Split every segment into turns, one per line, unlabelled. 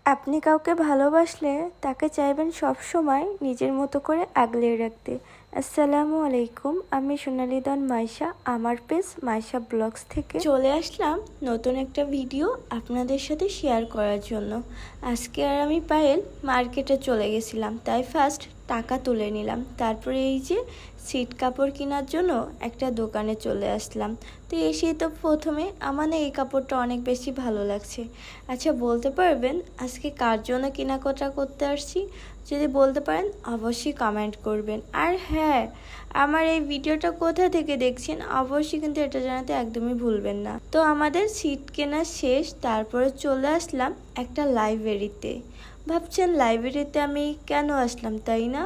আপনি কাউকে ভালোবাসলে তাকে চাইবেন সব সময় নিজের মতো করে আগলে রাখতে। আসসালামু আলাইকুম, আমি সোনালিদন মাইশা, আমার পেজ মাইশা ব্লগস থেকে চলে আসলাম নতুন একটা ভিডিও আপনাদের সাথে শেয়ার করার জন্য। আজকে আর আমি পায়েল মার্কেটে চলে গেছিলাম, তাই ফার্স্ট টাকা তুলে নিলাম, তারপরে এই যে সিট কাপড় কেনার জন্য একটা দোকানে চলে আসলাম। তো এসেই তো প্রথমে আমার এই কাপড়টা অনেক বেশি ভালো লাগছে। আচ্ছা, বলতে পারবেন আজকে কার জন্য কেনাকাটা করতে আসছি? যদি বলতে পারেন অবশ্যই কমেন্ট করবেন। আর হ্যাঁ, আমার এই ভিডিওটা কোথা থেকে দেখছেন অবশ্যই কিন্তু এটা জানাতে একদমই ভুলবেন না। তো আমাদের সিট কেনা শেষ, তারপরে চলে আসলাম একটা লাইব্রেরিতে। ভাবছেন লাইব্রেরিতে আমি কেন আসলাম, তাই না?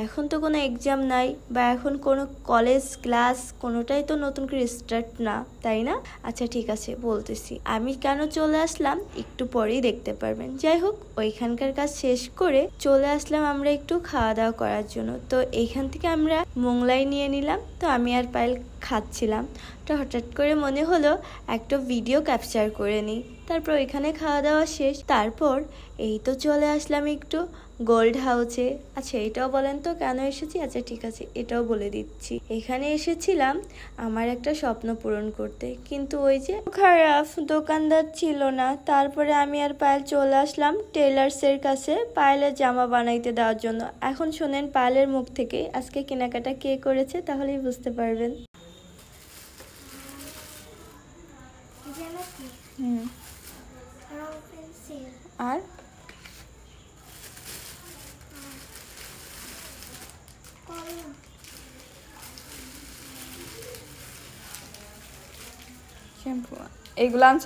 এখন তো কোনো এক্সাম নাই বা এখন কোনো কলেজ ক্লাস কোনোটাই তো নতুন করে স্টার্ট না, তাই না? আচ্ছা ঠিক আছে, বলতেছি আমি কেন চলে আসলাম একটু পরেই দেখতে পারবেন। যাই হোক, ওইখানকার কাজ শেষ করে চলে আসলাম আমরা একটু খাওয়া দাওয়া করার জন্য। তো এইখান থেকে আমরা মোংলাই নিয়ে নিলাম। তো আমি আর পায়েল খাচ্ছিলাম, তো হঠাৎ করে মনে হলো একটা ভিডিও ক্যাপচার করে নিই। তারপর এখানে খাওয়া দাওয়া শেষ, তারপর এই তো চলে আসলাম একটু গোল্ড হাউসে। আচ্ছা এটাও বলেন তো কেন এসেছি? আচ্ছা ঠিক আছে, এটাও বলে দিচ্ছি। এখানে এসেছিলাম আমার একটা স্বপ্ন পূরণ করতে, কিন্তু ওই যে খারাপ দোকানদার ছিল না। তারপরে আমি আর পায়েল চলে আসলাম টেলার্সের কাছে পায়েলের জামা বানাইতে দেওয়ার জন্য। এখন শোনেন পায়েলের মুখ থেকে আজকে কেনাকাটা কে করেছে, তাহলেই বুঝতে পারবেন। আর শ্যাম্পু এইগুলো আনছ?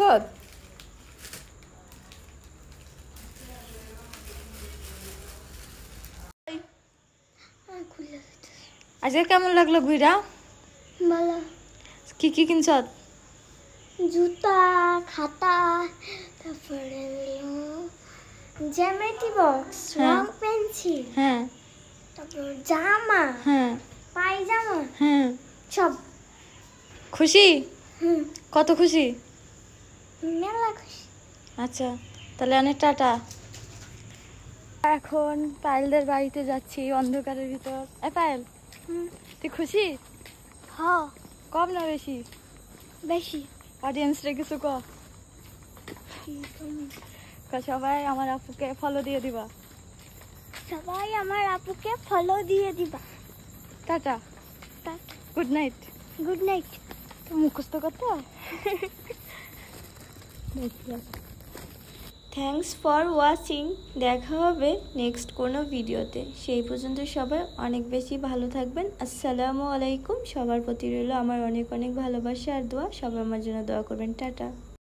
আজকে কেমন লাগলো ঘুরা?
ভালো।
কি কি কিনছ?
জুতা, খাতা, তারপরে জ্যামিতি বক্স, রং পেন্সিল,
হ্যাঁ,
তারপর জামা,
হ্যাঁ,
পায়জামা,
হ্যাঁ।
সব।
খুশি? কত খুশি?
মেলা খুশি।
আচ্ছা তাহলে অনেক টাটা। এখন পায়েলদের বাড়িতে যাচ্ছি অন্ধকারের ভিতর। পায়েল, তুই খুশি?
হ্যাঁ,
কম না বেশি?
বেশি।
অডিয়েন্সরে কিছু সবাই আমার আপুকে ফলো দিয়ে দিবা।
সবাই আমার আপুকে ফলো দিয়ে দিবা।
Tata, good night.
Good night.
মুখস্থ করতে থ্যাংকস ফর ওয়াচিং। দেখা হবে নেক্সট কোনো ভিডিওতে। সেই পর্যন্ত সবাই অনেক বেশি ভালো থাকবেন। আসসালামু আলাইকুম। সবার প্রতি রইল আমার অনেক অনেক ভালোবাসা আর দোয়া। সবাই আমার জন্য দোয়া করবেন। টাটা।